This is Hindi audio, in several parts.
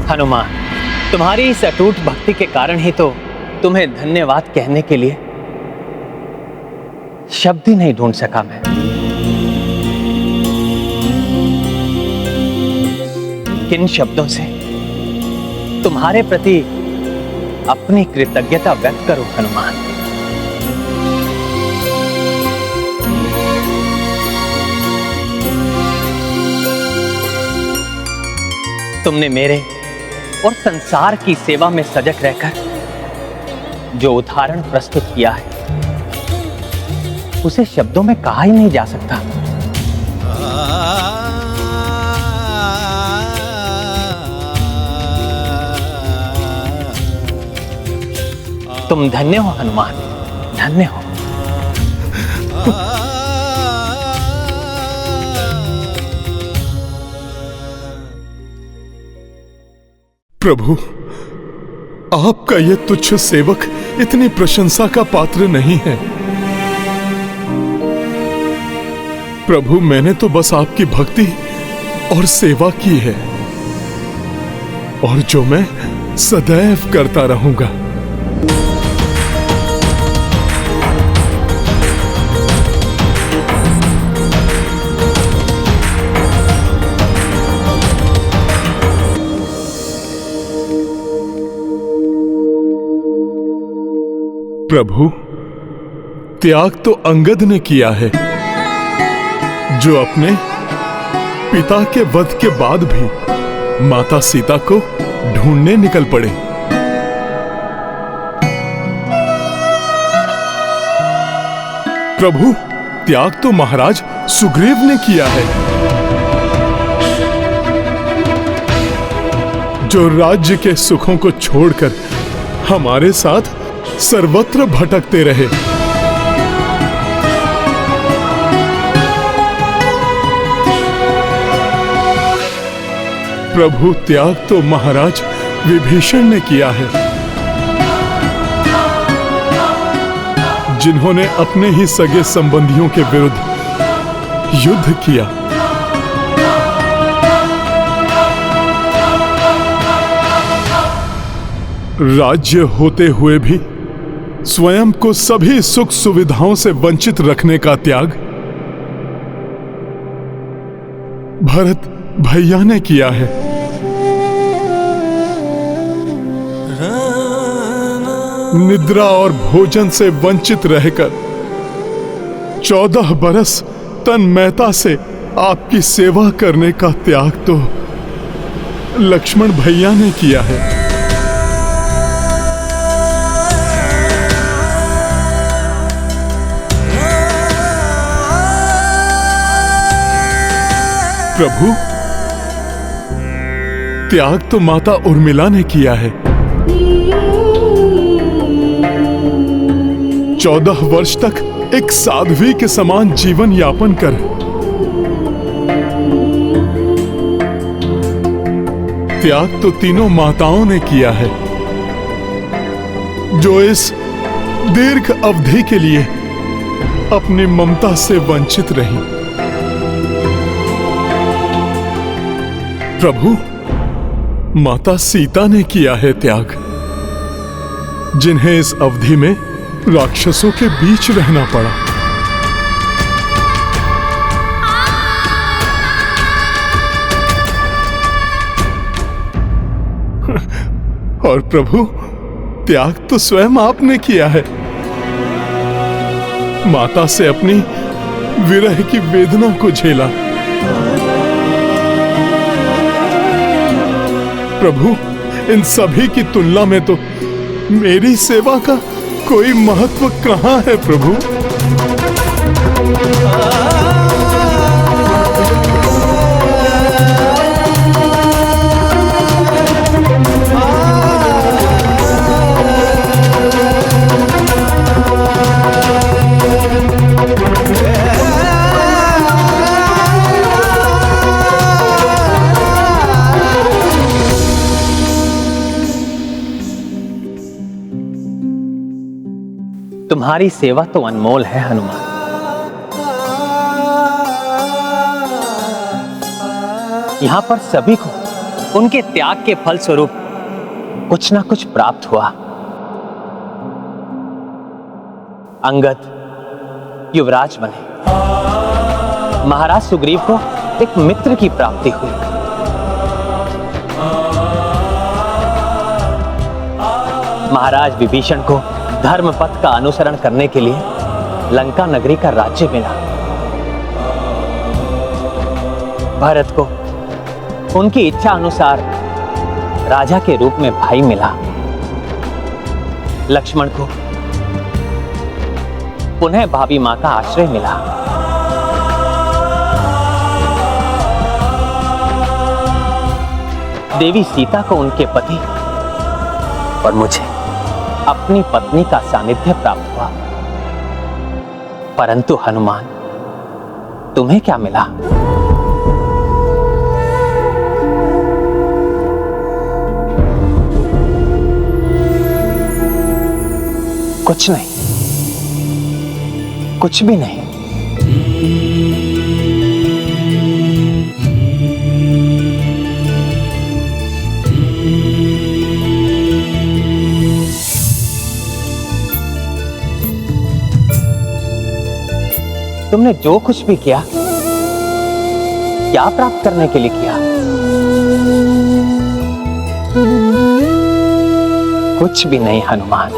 हनुमान, तुम्हारी इस अटूट भक्ति के कारण ही तो तुम्हें धन्यवाद कहने के लिए शब्द ही नहीं ढूंढ सका मैं। किन शब्दों से तुम्हारे प्रति अपनी कृतज्ञता व्यक्त करूं हनुमान। तुमने मेरे और संसार की सेवा में सजग रहकर जो उदाहरण प्रस्तुत किया है उसे शब्दों में कहा ही नहीं जा सकता। तुम धन्य हो हनुमान, धन्य हो। प्रभु, आपका यह तुच्छ सेवक इतनी प्रशंसा का पात्र नहीं है। प्रभु, मैंने तो बस आपकी भक्ति और सेवा की है, और जो मैं सदैव करता रहूंगा। प्रभु, त्याग तो अंगद ने किया है, जो अपने पिता के वध के बाद भी माता सीता को ढूंढने निकल पड़े। प्रभु, त्याग तो महाराज सुग्रीव ने किया है, जो राज्य के सुखों को छोड़कर हमारे साथ सर्वत्र भटकते रहे। प्रभु, त्याग तो महाराज विभीषण ने किया है, जिन्होंने अपने ही सगे संबंधियों के विरुद्ध युद्ध किया। राज्य होते हुए भी स्वयं को सभी सुख सुविधाओं से वंचित रखने का त्याग भरत भैया ने किया है। निद्रा और भोजन से वंचित रहकर 14 बरस तन्मयता से आपकी सेवा करने का त्याग तो लक्ष्मण भैया ने किया है। प्रभु, त्याग तो माता उर्मिला ने किया है। 14 वर्ष तक एक साध्वी के समान जीवन यापन कर त्याग तो तीनों माताओं ने किया है, जो इस दीर्घ अवधि के लिए अपनी ममता से वंचित रही। प्रभु, माता सीता ने किया है त्याग, जिन्हें इस अवधि में राक्षसों के बीच रहना पड़ा। और प्रभु, त्याग तो स्वयं आपने किया है, माता से अपनी विरह की वेदना को झेला। प्रभु, इन सभी की तुलना में तो मेरी सेवा का कोई महत्व कहां है प्रभु। तुम्हारी सेवा तो अनमोल है हनुमान। यहां पर सभी को उनके त्याग के फलस्वरूप कुछ ना कुछ प्राप्त हुआ। अंगद युवराज बने, महाराज सुग्रीव को एक मित्र की प्राप्ति हुई, महाराज विभीषण को धर्म पथ का अनुसरण करने के लिए लंका नगरी का राज्य मिला, भरत को उनकी इच्छा अनुसार राजा के रूप में भाई मिला, लक्ष्मण को पुनः भाभी मां का आश्रय मिला, देवी सीता को उनके पति और मुझे अपनी पत्नी का सानिध्य प्राप्त हुआ। परंतु हनुमान, तुम्हें क्या मिला? कुछ नहीं, कुछ भी नहीं। तुमने जो कुछ भी किया, क्या प्राप्त करने के लिए किया? कुछ भी नहीं हनुमान।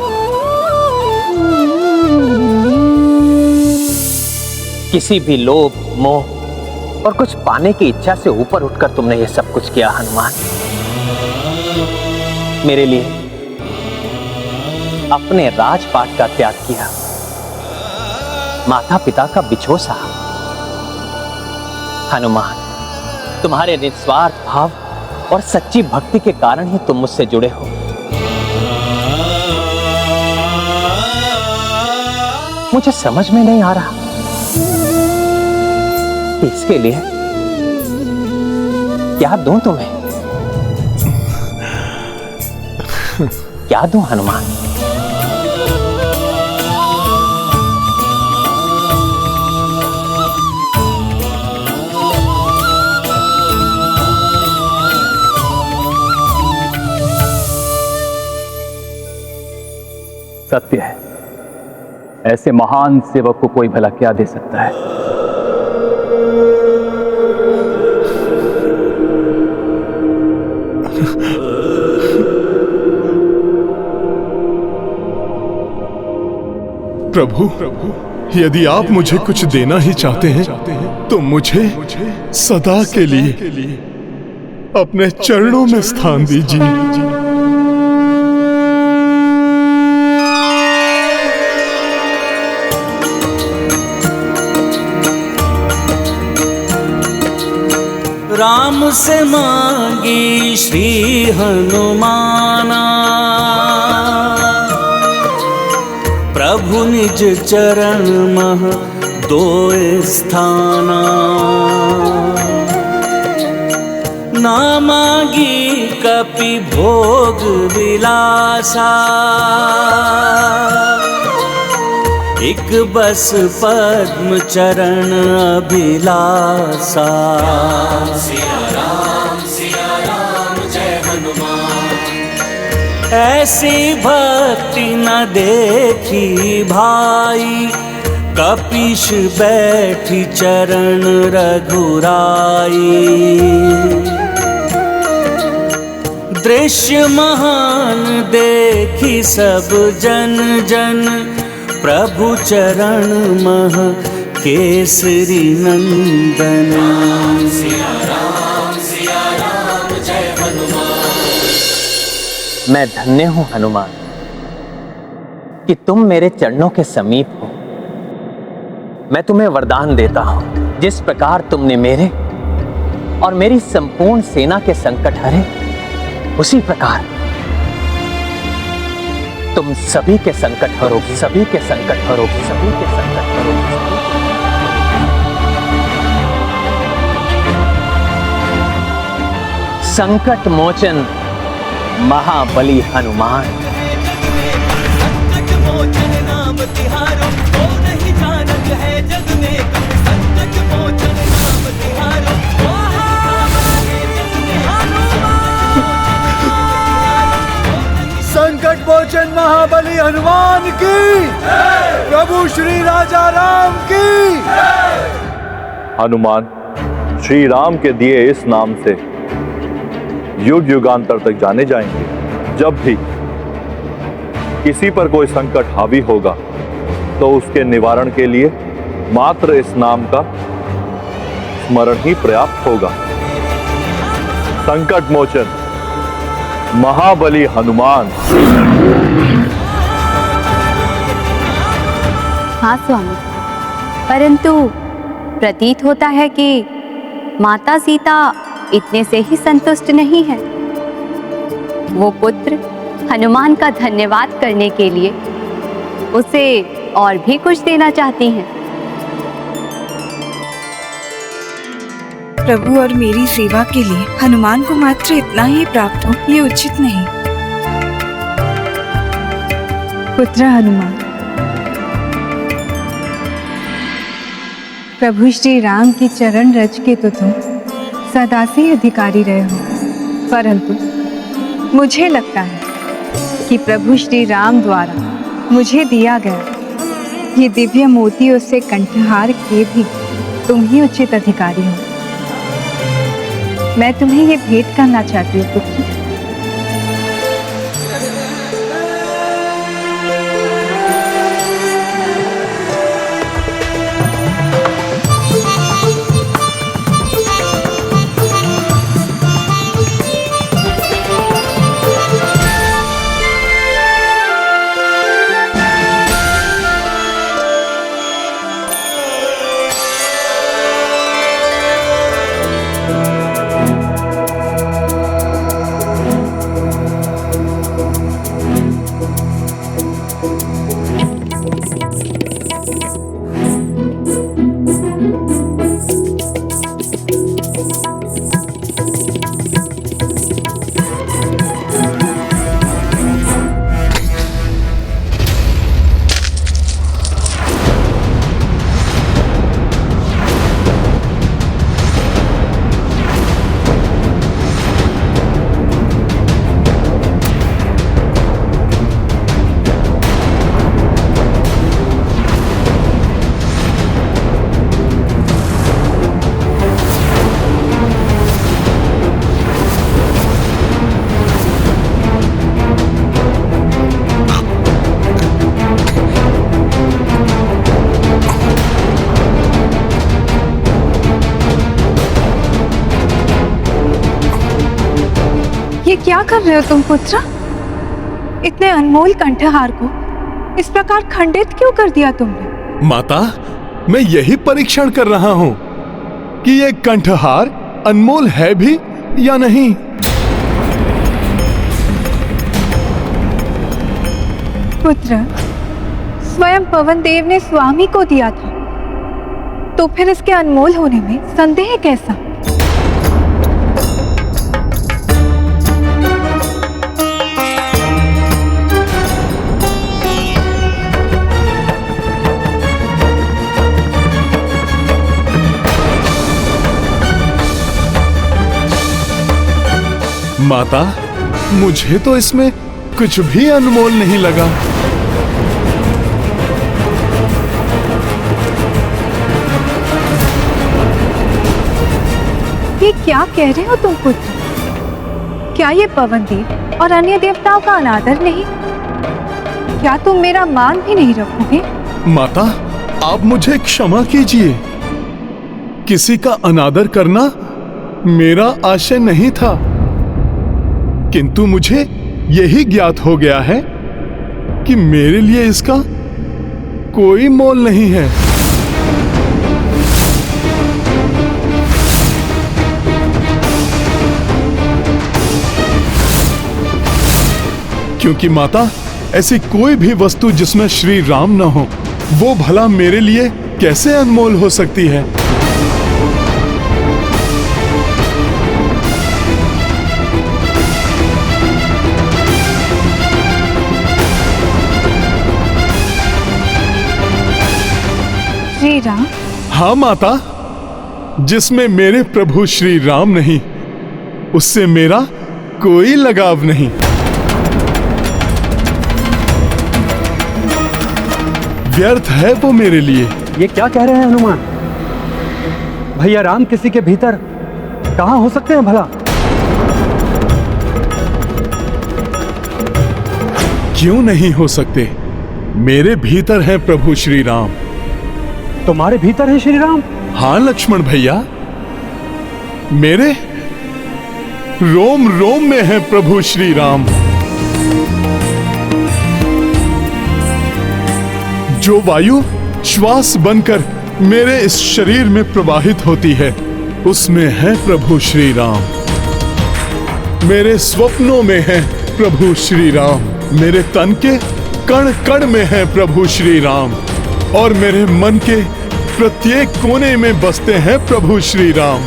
किसी भी लोभ, मोह और कुछ पाने की इच्छा से ऊपर उठकर तुमने ये सब कुछ किया हनुमान। मेरे लिए अपने राजपाट का त्याग किया, माता पिता का बिछोह सहा। हनुमान, तुम्हारे निस्वार्थ भाव और सच्ची भक्ति के कारण ही तुम मुझसे जुड़े हो। मुझे समझ में नहीं आ रहा कि इसके लिए क्या दूं तुम्हें, क्या दूं हनुमान? सत्य है, ऐसे महान सेवक को कोई भला क्या दे सकता है। प्रभु, यदि आप मुझे कुछ देना ही चाहते हैं तो मुझे सदा के लिए अपने चरणों में स्थान दीजिए। राम से मांगी श्री हनुमाना, प्रभु निज चरण मह दोए स्थाना। ना मांगी कपि भोग विलासा, एक बस पद्म चरण अभिलाषा। सिया राम जय हनुमान। ऐसी भक्ति न देखी भाई, कपीश बैठी चरण रघुराई। दृश्य महान देखी सब जन जन, प्रभु चरण मह केसरी नंदन। सिया राम जय हनुमान। मैं धन्य हूं हनुमान कि तुम मेरे चरणों के समीप हो। मैं तुम्हें वरदान देता हूं, जिस प्रकार तुमने मेरे और मेरी संपूर्ण सेना के संकट हरे, उसी प्रकार तुम सभी के संकट हरोगी, सभी के संकट हरोगी, सभी के संकट हरोगी। संकट मोचन महाबली हनुमान। संकट मोचन नाम तिहारो, को नहीं जानत है जग में। संकट मोचन नाम तिहारो, को है जग में हनुमान। मोचन महाबली हनुमान की, प्रभु श्री राजा राम की। हनुमान श्री राम के दिए इस नाम से युग युगांतर तक जाने जाएंगे। जब भी किसी पर कोई संकट हावी होगा तो उसके निवारण के लिए मात्र इस नाम का स्मरण ही पर्याप्त होगा। संकट मोचन महाबली हनुमान। हाँ स्वामी, परंतु प्रतीत होता है कि माता सीता इतने से ही संतुष्ट नहीं है। वो पुत्र हनुमान का धन्यवाद करने के लिए उसे और भी कुछ देना चाहती हैं। प्रभु और मेरी सेवा के लिए हनुमान को मात्र इतना ही प्राप्त हो, ये उचित नहीं। पुत्र हनुमान, प्रभु श्री राम की चरण रज के तो तुम सदा से अधिकारी रहे हो, परंतु मुझे लगता है कि प्रभु श्री राम द्वारा मुझे दिया गया ये दिव्य मोतियों से कंठहार के भी तुम ही उचित अधिकारी हो। मैं तुम्हें ये भेंट करना चाहती हूँ पुत्र। ये क्या कर रहे हो तुम पुत्र? इतने अनमोल कंठहार को इस प्रकार खंडित क्यों कर दिया तुमने? माता, मैं यही परीक्षण कर रहा हूं कि ये कंठहार अनमोल है भी या नहीं। पुत्र, स्वयं पवन देव ने स्वामी को दिया था, तो फिर इसके अनमोल होने में संदेह कैसा? माता, मुझे तो इसमें कुछ भी अनमोल नहीं लगा। ये क्या कह रहे हो तुम पुत्र? क्या ये पवन देव और अन्य देवताओं का अनादर नहीं? क्या तुम मेरा मान भी नहीं रखोगे? माता, आप मुझे क्षमा कीजिए। किसी का अनादर करना मेरा आशय नहीं था, किंतु मुझे यही ज्ञात हो गया है कि मेरे लिए इसका कोई मोल नहीं है। क्योंकि माता, ऐसी कोई भी वस्तु जिसमें श्री राम न हो, वो भला मेरे लिए कैसे अनमोल हो सकती है? श्री राम? हाँ माता, जिसमें मेरे प्रभु श्री राम नहीं, उससे मेरा कोई लगाव नहीं। व्यर्थ है वो मेरे लिए। ये क्या कह रहे हैं हनुमान? भैया राम किसी के भीतर कहाँ हो सकते हैं भला? क्यों नहीं हो सकते? मेरे भीतर है प्रभु श्री राम। तुम्हारे भीतर है श्री राम? हाँ लक्ष्मण भैया, मेरे रोम रोम में है प्रभु श्री राम। जो वायु श्वास बनकर मेरे इस शरीर में प्रवाहित होती है, उसमें है प्रभु श्री राम। मेरे स्वप्नों में है प्रभु श्री राम। मेरे तन के कण कण में है प्रभु श्री राम, और मेरे मन के प्रत्येक कोने में बसते हैं प्रभु श्री राम।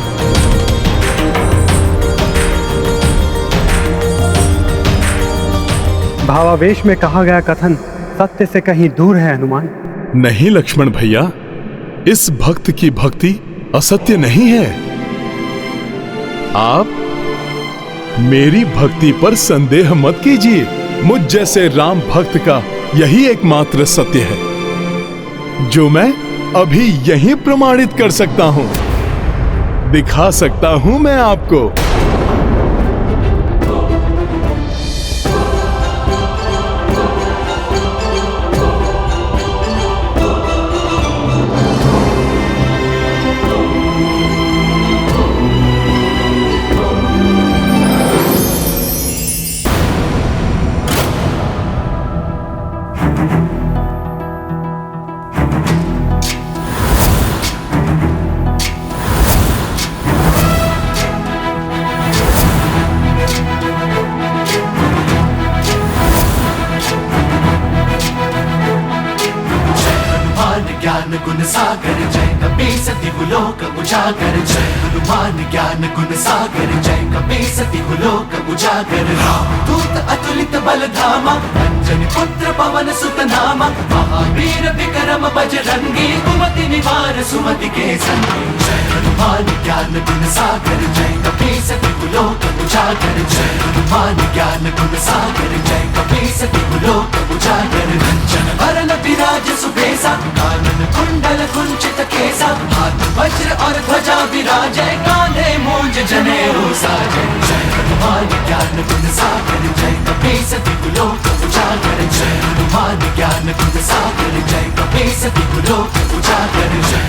भावावेश में कहा गया कथन सत्य से कहीं दूर है हनुमान। नहीं लक्ष्मण भैया, इस भक्त की भक्ति असत्य नहीं है। आप मेरी भक्ति पर संदेह मत कीजिए। मुझ जैसे राम भक्त का यही एकमात्र सत्य है, जो मैं अभी यहीं प्रमाणित कर सकता हूं, दिखा सकता हूं मैं आपको। गुण सागर जय कपीस तिहुलोक उजागर। जय हनुमान ज्ञान गुण सागर जय कपीस तिहुलोक उजागर। दूत अतुलित बल धामा, अंजनी पुत्र पवन सुत नामा। महावीर विक्रम बजरंगी, कुमति निवार सुमति के संगी। जय हनुमान ज्ञान गुण सागर जय कपीस तिहुलोक उजागर। जय हनुमान ज्ञान गुण सागर जय कपीस तिहुलोक उजागर। कंचन वरन विराज सुबेसा, कानन कुंडल कुंचित केसा। हाथ वज्र और ध्वजा विराजै, कांधे मूंज जनेऊ साजै। जय हनुमान ज्ञान गुण सागर जय कपीस तिहुलोक उजागर। जय हनुमान ज्ञान गुण सागर जय कपीस तिहुलोक उजागर। जय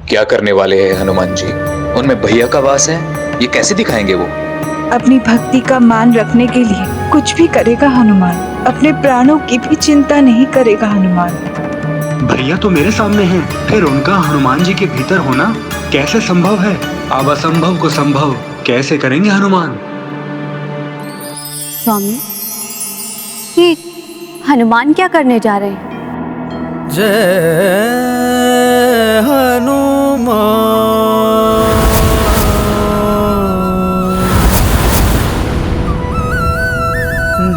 क्या करने वाले हैं हनुमान जी? उनमें भैया का वास है, ये कैसे दिखाएंगे वो? अपनी भक्ति का मान रखने के लिए कुछ भी करेगा हनुमान। अपने प्राणों की भी चिंता नहीं करेगा हनुमान। भैया तो मेरे सामने हैं, फिर उनका हनुमान जी के भीतर होना कैसे संभव है? अब असंभव को संभव कैसे करेंगे हनुमान? स्वामी, ये हनुमान क्या करने जा रहे हैं? जय हनुमान,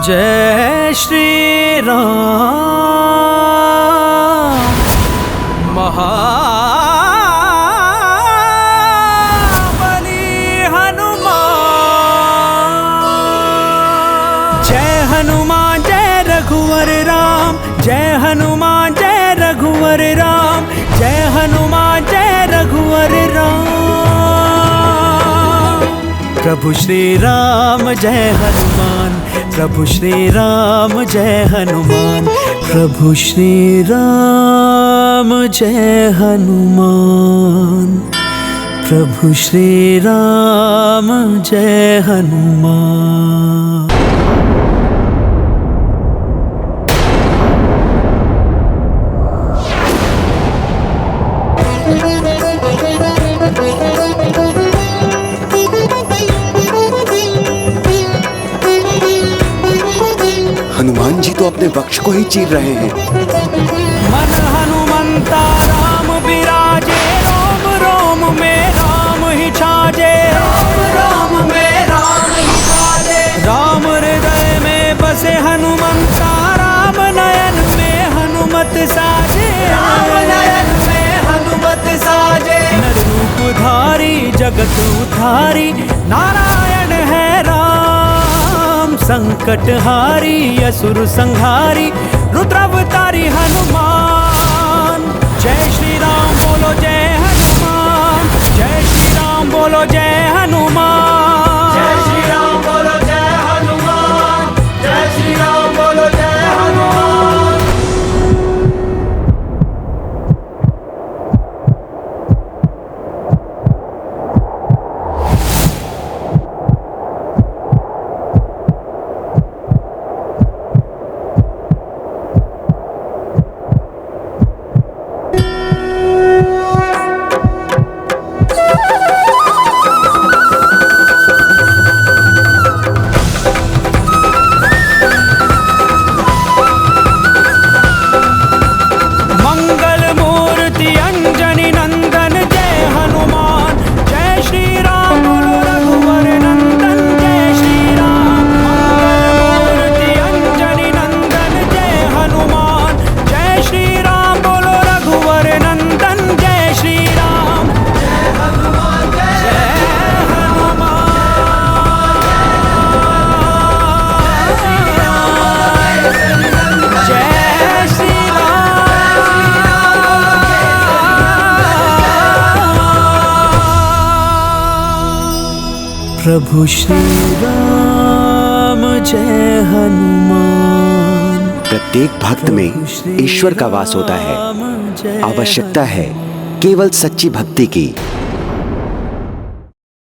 जय श्री राम। महाबली हनुमान, जय हनुमान जय रघुवर राम। जय हनुमान जय रघुवर राम। जय हनुमान जय रघुवर राम। प्रभु श्री राम जय हनुमान। प्रभु श्री राम जय हनुमान। प्रभु श्री राम जय हनुमान। प्रभु श्री राम जय हनुमान। हनुमान जी तो अपने वक्ष को ही चीर रहे हैं। मन हनुमंता राम विराजे, रोम रोम में राम ही छाजे। राम में राम ही छाजे। राम हृदय में बसे हनुमंता, राम नयन में हनुमत साजे। राम नयन में हनुमत जगत उधारी, नारायण है राम संकट हारी, असुर संहारी, रुद्रावतारी हनुमान। जय श्री राम बोलो जय हनुमान, जय श्री राम बोलो जय हनुमान, जय श्री राम बोलो जय हनुमान, जय श्री राम बोलो जय हनुमान। प्रभु श्री राम जय हनुमान। प्रत्येक भक्त में ईश्वर का वास होता है। आवश्यकता है केवल सच्ची भक्ति की।